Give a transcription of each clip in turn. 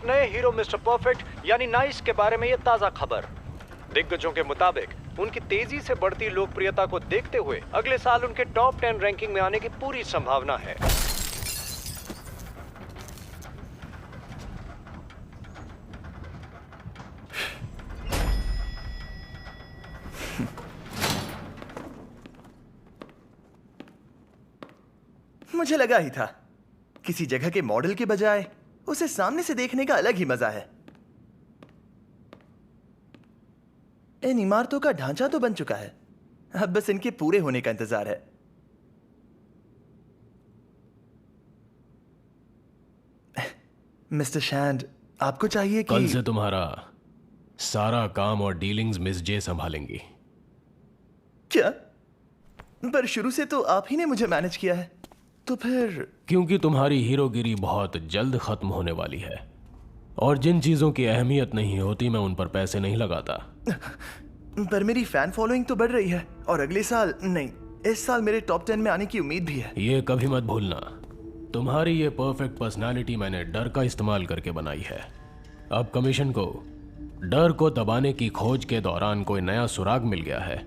एक नए hero mister perfect यानी नाइस के बारे में ये ताजा खबर। दिग्गजों के मुताबिक उनकी तेजी से बढ़ती लोकप्रियता को देखते हुए अगले साल उनके टॉप 10 रैंकिंग में आने की पूरी संभावना है। मुझे लगा ही था, किसी जगह के मॉडल के बजाय उसे सामने से देखने का अलग ही मजा है। इन इमारतों का ढांचा तो बन चुका है, अब बस इनके पूरे होने का इंतजार है। मिस्टर शैंड, आपको चाहिए कि कल से तुम्हारा सारा काम और डीलिंग्स मिस जे संभालेंगी। क्या? पर शुरू से तो आप ही ने मुझे मैनेज किया है, तो फिर? क्योंकि तुम्हारी हीरोगिरी बहुत जल्द खत्म होने वाली है और जिन चीजों की अहमियत नहीं होती मैं उन पर पैसे नहीं लगाता। पर मेरी फैन फॉलोइंग तो बढ़ रही है और अगले साल नहीं, इस साल मेरे टॉप 10 में आने की उम्मीद भी है। ये कभी मत भूलना, तुम्हारी ये परफेक्ट पर्सनालिटी मैंने डर का इस्तेमाल करके बनाई है। अब कमीशन को डर को दबाने की खोज के दौरान कोई नया सुराग मिल गया है,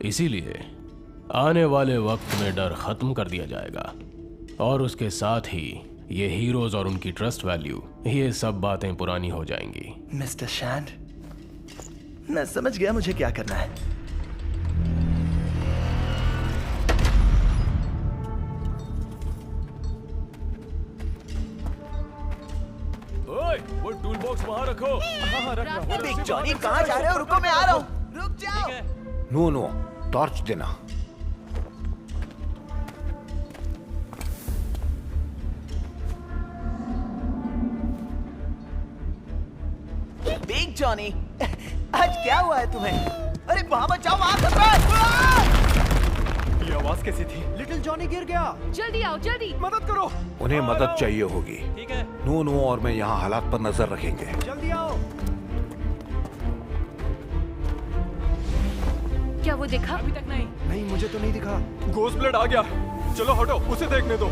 इसीलिए आने वाले वक्त में डर खत्म कर दिया जाएगा और उसके साथ ही ये हीरोज और उनकी ट्रस्ट वैल्यू, ये सब बातें पुरानी हो जाएंगी। मिस्टर शैंड, मैं समझ गया मुझे क्या करना है। ओए, वो टूल बॉक्स वहां रखो। हाँ, रख रहा हूं। बिग जॉनी, कहाँ जा रहे हो? रुको, मैं आ रहा हूँ। रुक जाओ। नो नो, टॉर्च देना। बिग जॉनी, आज क्या हुआ है तुम्हें? अरे वहां बचाओ, वहां खतरा! ये आवाज कैसी थी? लिटिल जॉनी गिर गया। जल्दी आओ, जल्दी मदद करो। उन्हें मदद चाहिए होगी। ठीक है। नो नो और मैं यहाँ हालात पर नजर रखेंगे। जल्दी आओ। क्या वो देखा? अभी तक नहीं। नहीं, मुझे तो नहीं दिखा। गोस्ट ब्लड आ गया। चलो हटो, उसे देखने दो।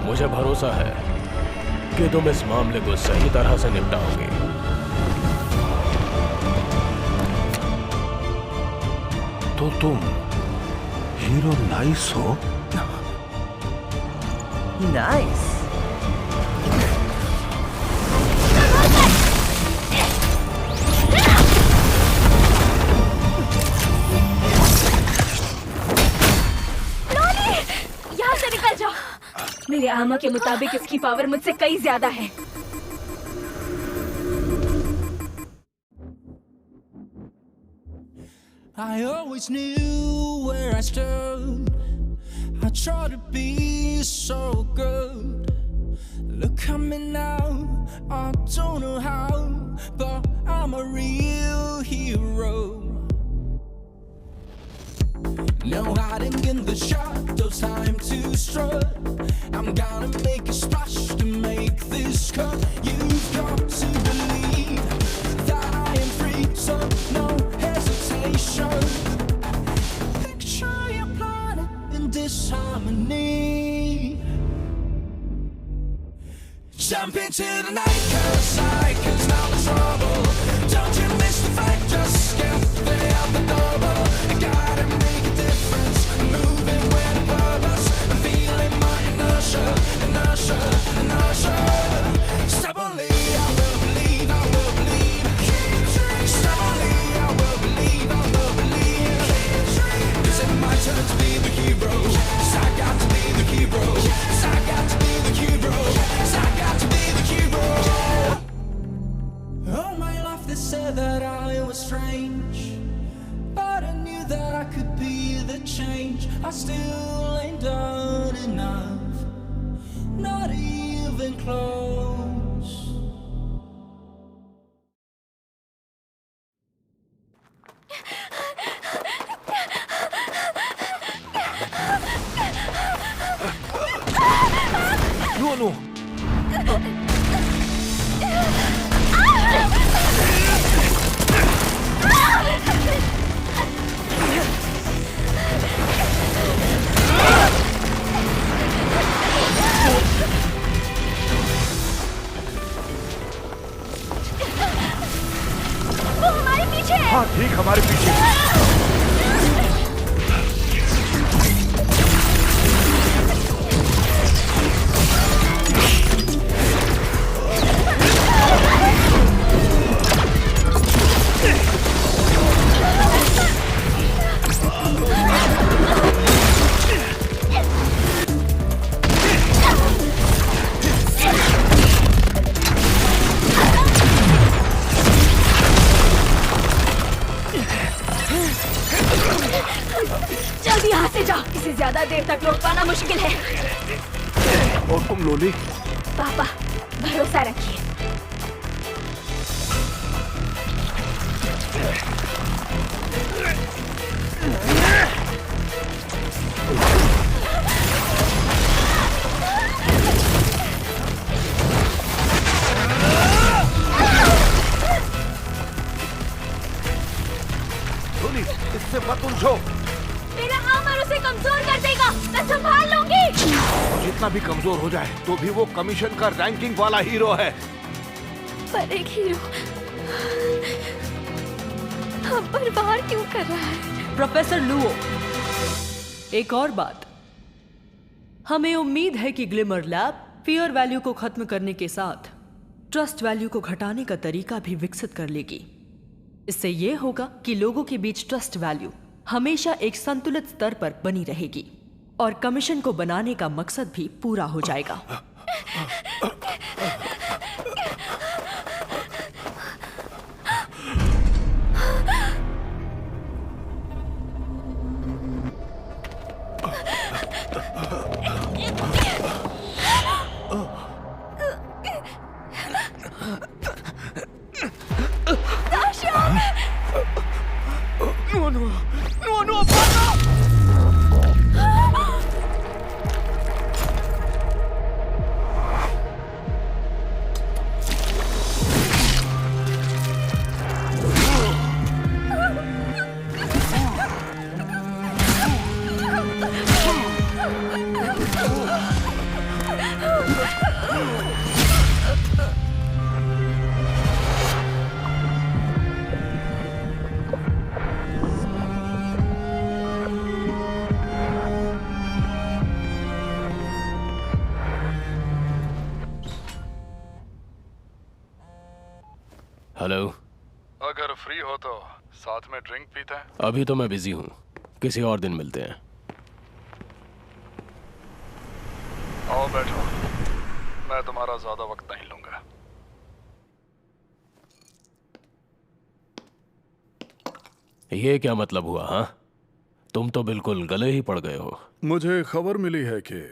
मुझे भरोसा है कि तुम इस मामले को सही तरह से निपटाओगे। तो तुम हीरो नाइस हो? नाइस। यहाँ से निकल जाओ। मेरे आमा के मुताबिक इसकी पावर मुझसे कई ज्यादा है। I always knew where I stood. I tried to be so good. Look at me now, I don't know how, but I'm a real hero. No hiding in the shadows, time to strut. I'm gonna make a splash to make this cut. You've got to believe that I am free, so no hesitation. Picture your planet in disharmony. Jump into the night, cause now the trouble. Don't you miss the fight, just skip the out the double. I gotta make a difference, moving with a purpose. I'm feeling my inertia, inertia, inertia. Stubbornly, I will believe, I will believe. Stubbornly, I will believe, I will believe. Is it my turn to be the hero? 'Cause I got to be the hero. 'Cause I got to be the hero. 'Cause I got to be the hero. All my life they said that I was strange, but I knew that I could be the change. I still ain't done enough, not even close. No no, जल्दी यहाँ से जाओ, इसे ज्यादा देर तक रोक पाना मुश्किल है। और तुम लोली? पापा, भरोसा रखिए। लोली, इससे मत उलझो। मेरा आर्मर उसे कमजोर कर देगा, मैं संभाल लूंगी। जितना भी कमजोर हो जाए तो भी वो कमीशन का रैंकिंग वाला हीरो है। पर एक हीरो हम पर वार क्यों कर रहा है? प्रोफेसर लुओ, एक और बात, हमें उम्मीद है कि ग्लिमर लैब फियर वैल्यू को खत्म करने के साथ ट्रस्ट वैल्यू को घटाने का तरीका भी विकसित कर लेगी। इससे यह होगा कि लोगों के बीच ट्रस्ट वैल्यू हमेशा एक संतुलित स्तर पर बनी रहेगी और कमीशन को बनाने का मकसद भी पूरा हो जाएगा। हेलो, अगर फ्री हो तो साथ में ड्रिंक पीते हैं। अभी तो मैं बिजी हूँ, किसी और दिन मिलते हैं। आओ बैठो, मैं तुम्हारा ज्यादा वक्त नहीं लूंगा। ये क्या मतलब हुआ? हाँ, तुम तो बिल्कुल गले ही पड़ गए हो। मुझे खबर मिली है कि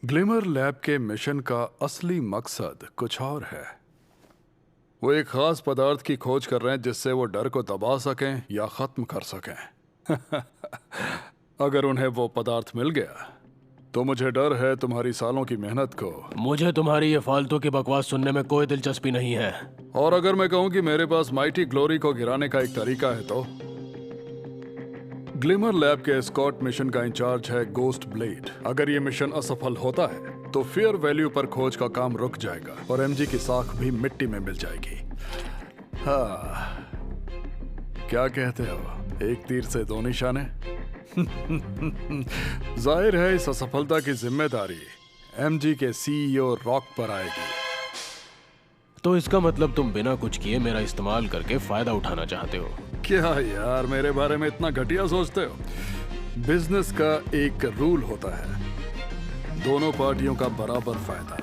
ग्लिमर लैब के मिशन का असली मकसद कुछ और है। वो एक खास पदार्थ की खोज कर रहे हैं जिससे वो डर को दबा सकें या खत्म कर सकें। अगर उन्हें वो पदार्थ मिल गया तो मुझे डर है तुम्हारी सालों की मेहनत को। मुझे तुम्हारी ये फालतू की बकवास सुनने में कोई दिलचस्पी नहीं है। और अगर मैं कहूं कि मेरे पास माइटी ग्लोरी को गिराने का एक तरीका है तो? ग्लिमर लैब के एस्कॉर्ट मिशन का इंचार्ज है गोस्ट ब्लेड। अगर ये मिशन असफल होता है तो फेयर वैल्यू पर खोज का काम रुक जाएगा और एमजी की साख भी मिट्टी में मिल जाएगी। हाँ, क्या कहते हो? एक तीर से दो निशाने। जाहिर है इस असफलता की जिम्मेदारी एमजी के सीईओ रॉक पर आएगी। तो इसका मतलब तुम बिना कुछ किए मेरा इस्तेमाल करके फायदा उठाना चाहते हो? क्या यार, मेरे बारे में इतना घटिया सोचते हो? बिजनेस का एक रूल होता है, दोनों पार्टियों का बराबर फायदा।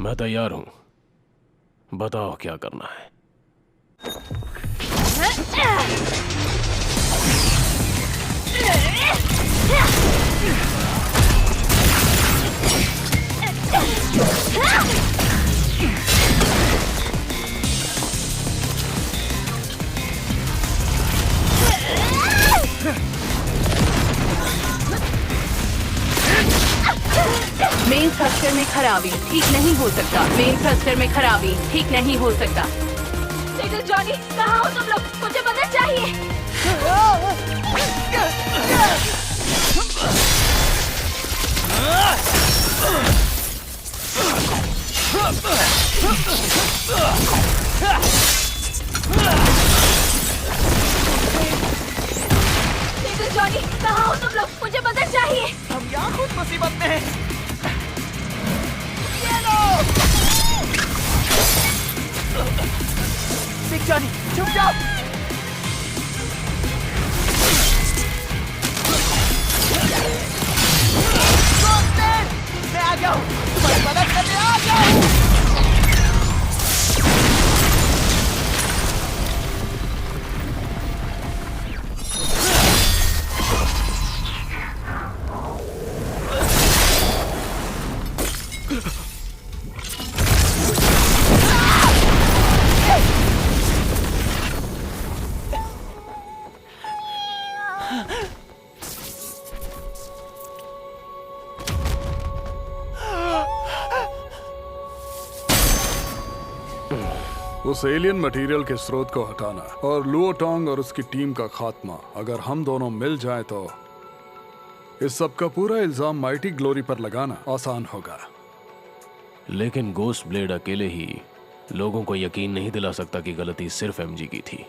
मैं तैयार हूं, बताओ क्या करना है। मेन थ्रस्टर में खराबी, ठीक नहीं हो सकता। मेन थ्रस्टर में खराबी, ठीक नहीं हो सकता। लिटिल जॉनी, कहाँ हो तुम लोग? मुझे मदद चाहिए। लिटिल जॉनी, कहाँ हो तुम लोग? मुझे मदद चाहिए। हम यहाँ खुद मुसीबत में हैं। बिग जॉनी, छुप जाओ। मैं आ जाऊँ, तुम्हारी मदद करने आ जाऊँ। उस एलियन मटेरियल के स्रोत को हटाना और लुओटोंग और उसकी टीम का खात्मा। अगर हम दोनों मिल जाएं तो इस सब का पूरा इल्जाम माइटी ग्लोरी पर लगाना आसान होगा। लेकिन गोस्ट ब्लेड अकेले ही लोगों को यकीन नहीं दिला सकता कि गलती सिर्फ एमजी की थी।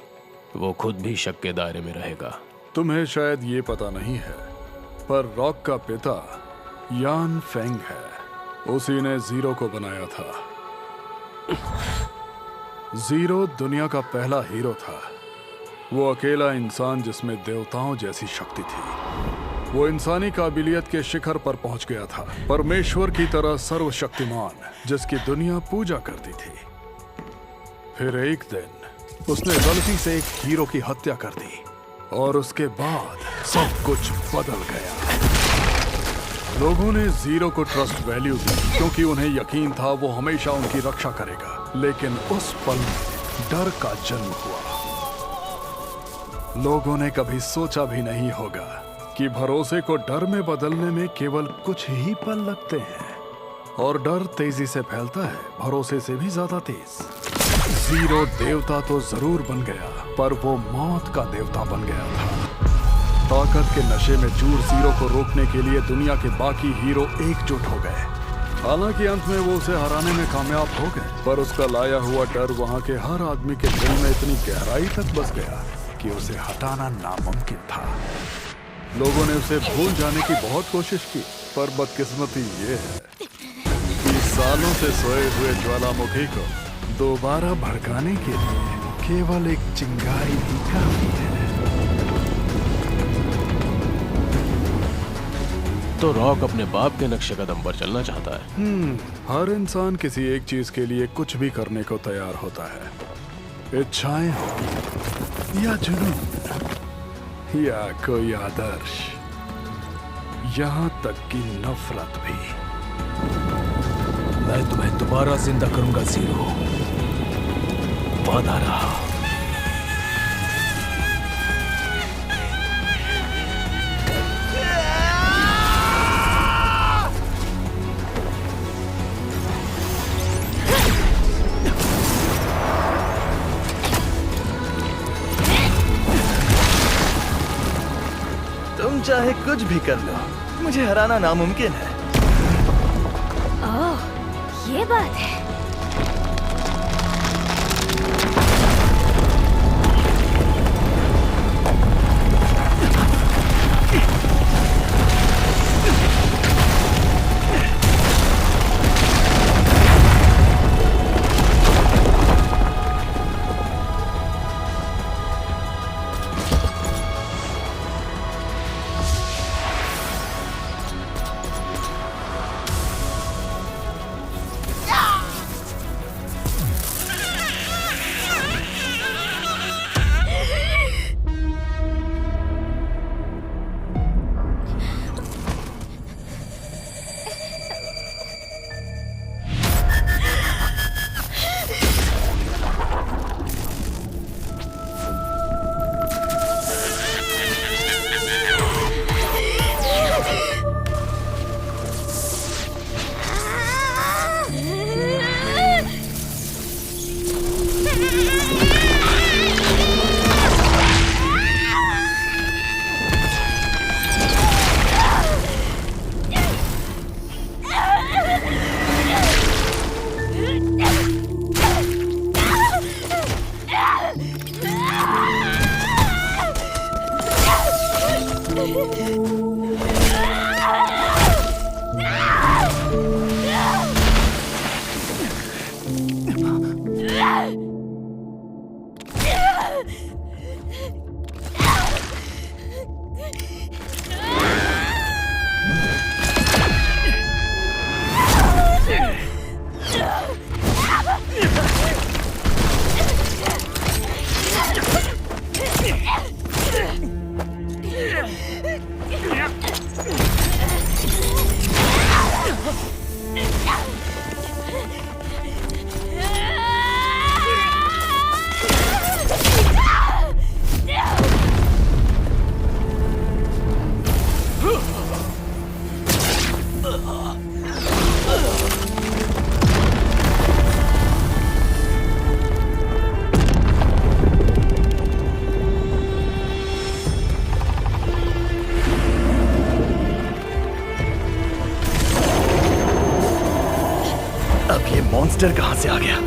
वो खुद भी शक के दायरे में रहेगा। तुम्हें शायद ये पता नहीं है, पर रॉक का पिता यान फेंग है। उसी ने जीरो को बनाया था। जीरो दुनिया का पहला हीरो था। वो अकेला इंसान जिसमें देवताओं जैसी शक्ति थी। वो इंसानी काबिलियत के शिखर पर पहुंच गया था, परमेश्वर की तरह सर्वशक्तिमान, जिसकी दुनिया पूजा करती थी। फिर एक दिन उसने गलती से एक हीरो की हत्या कर दी और उसके बाद सब कुछ बदल गया। लोगों ने जीरो को ट्रस्ट वैल्यू दी क्योंकि उन्हें यकीन था वो हमेशा उनकी रक्षा करेगा। लेकिन उस पल में डर का जन्म हुआ। लोगों ने कभी सोचा भी नहीं होगा कि भरोसे को डर में बदलने में केवल कुछ ही पल लगते हैं, और डर तेजी से फैलता है, भरोसे से भी ज्यादा तेज। जीरो देवता तो जरूर बन गया, पर वो मौत का देवता बन गया था। ताकत के नशे में चूर जीरो को रोकने के लिए दुनिया के बाकी हीरो एकजुट हो गए। हालांकि अंत में वो उसे हराने में कामयाब हो गए, पर उसका लाया हुआ डर वहां के हर आदमी के दिल में इतनी गहराई तक बस गया कि उसे हटाना नामुमकिन था। लोगों ने उसे भूल जाने की बहुत कोशिश की, पर बदकिस्मती ये है कि सालों से सोए हुए ज्वालामुखी को दोबारा भड़काने के लिए केवल एक चिंगारी ही काफी है। तो रॉक अपने बाप के नक्शे कदम पर चलना चाहता है। हर इंसान किसी एक चीज के लिए कुछ भी करने को तैयार होता है। इच्छाएं हो या जुनून या कोई आदर्श, यहाँ तक कि नफरत भी। मैं तुम्हें दोबारा जिंदा करूंगा जीरो, वादा रहा। तुम चाहे कुछ भी कर लो, मुझे हराना नामुमकिन है। ओह, ये बात है। मॉन्स्टर कहां से आ गया?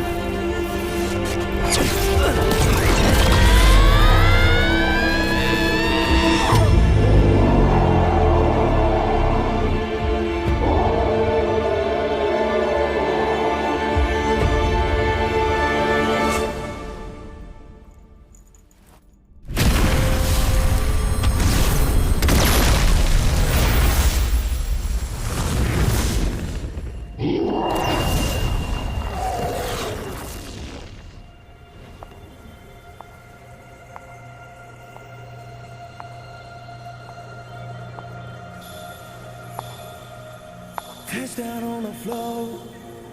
Face down on the floor,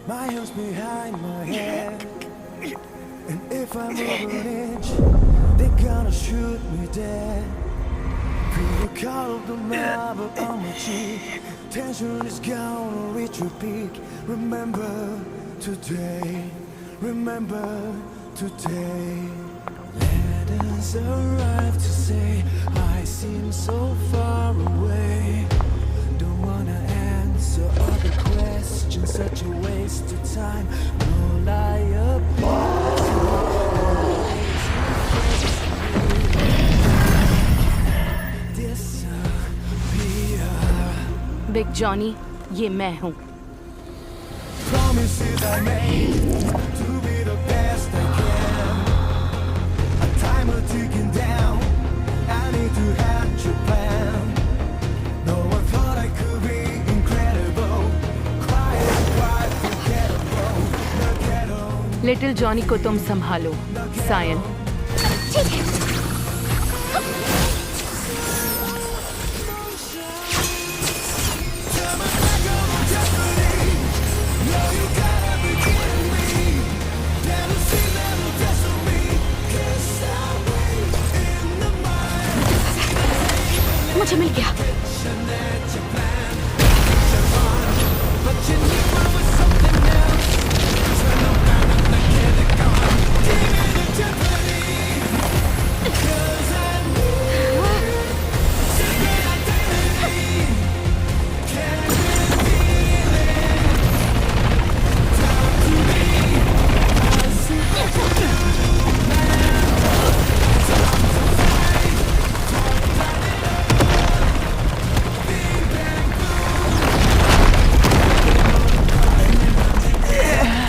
my hands behind my head. And if I move an inch, they're gonna shoot me dead. Feel the call of the mob on my cheek. Tension is gonna reach your peak. Remember today, remember today. Letters arrive to say I seem so far away. Don't wanna answer all the questions, such a waste of time. No lie big Johnny, ये मैं हूँ। Promises I made to be the best I can. A timer ticking down. I need to hatch a plan. No one thought I could be incredible. Quiet, quiet, forgettable. The ghetto. Little Johnny को तुम संभालो, सायन। ठीक है। मुझे मिल गया।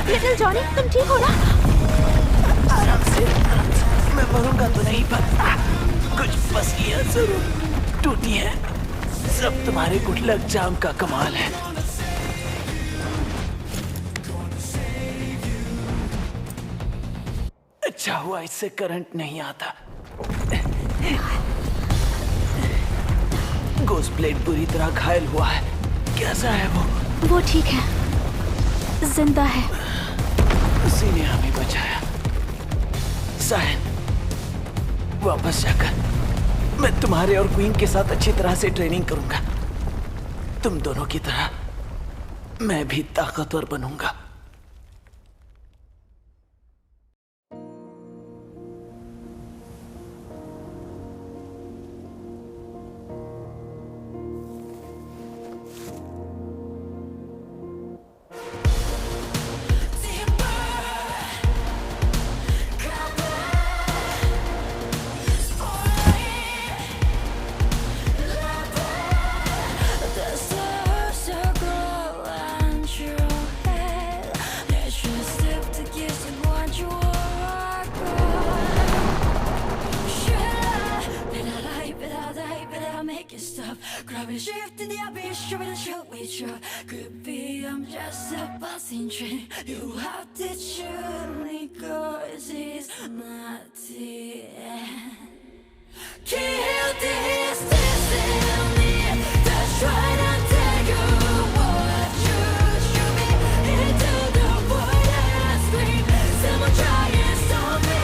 Little Johnny, तुम ठीक हो ना? आराम से। मैं मरूंगा तो नहीं, पर कुछ पसलियां जरूर टूटी हैं। सब तुम्हारे गुडलक जाम का कमाल है। अच्छा हुआ इससे करंट नहीं आता। गोस्ट ब्लेड बुरी तरह घायल हुआ है। कैसा है वो ठीक है, जिंदा है। उसी ने हमें बचाया। सायन, वापस जाकर मैं तुम्हारे और क्वीन के साथ अच्छी तरह से ट्रेनिंग करूंगा। तुम दोनों की तरह मैं भी ताकतवर बनूंगा। Gravity shift in the abyss, shoving and shoot we drop. Could be I'm just a passing train. You have to shoot me, cause it's not the end. Kill this in me. That's right, I'll take you. What you shoot me into the void and scream. Someone try and stop me.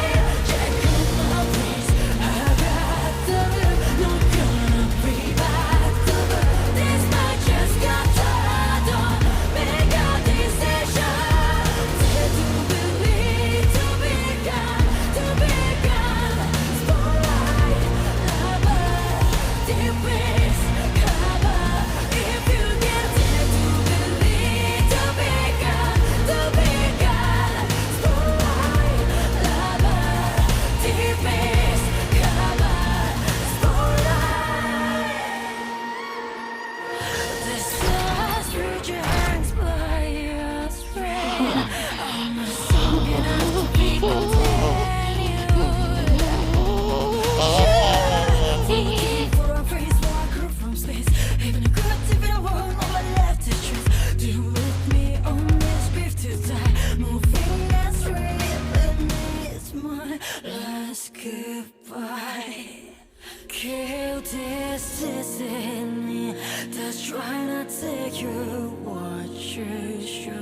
Check out my place. I got the loop, not gonna be back. This might just got tired on. Make a decision. Did you believe to be gone?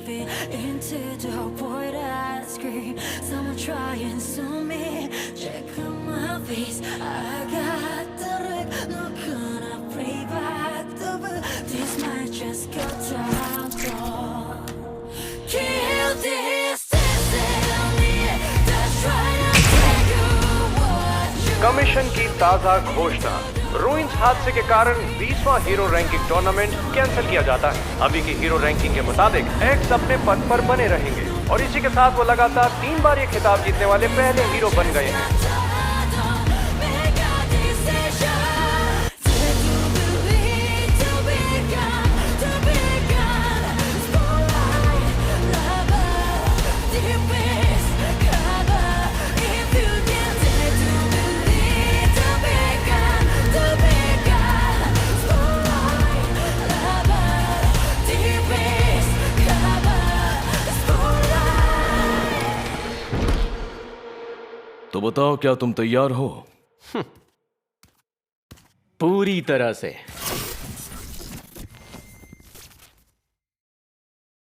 of it into the void. I scream, someone try and sue me. Check out my face, I got the wreck. Not gonna pray back the book. This might just go down. Kill this, on me. That's right, I'll tell you what you commission की ताजा घोषणा। Ruins हादसे के कारण 20वां hero ranking tournament cancel किया जाता है। अभी की हीरो रैंकिंग के मुताबिक एक्स अपने पद पर बने रहेंगे और इसी के साथ वो लगातार 3 बार ये खिताब जीतने वाले पहले हीरो बन गए हैं। make a decision. To believe, to be gone. Spotlight, lover, deepest cover. If you can dare to believe, to be gone. Spotlight, lover, deepest cover. Spotlight. तो बताओ, क्या तुम तैयार हो? पूरी तरह से।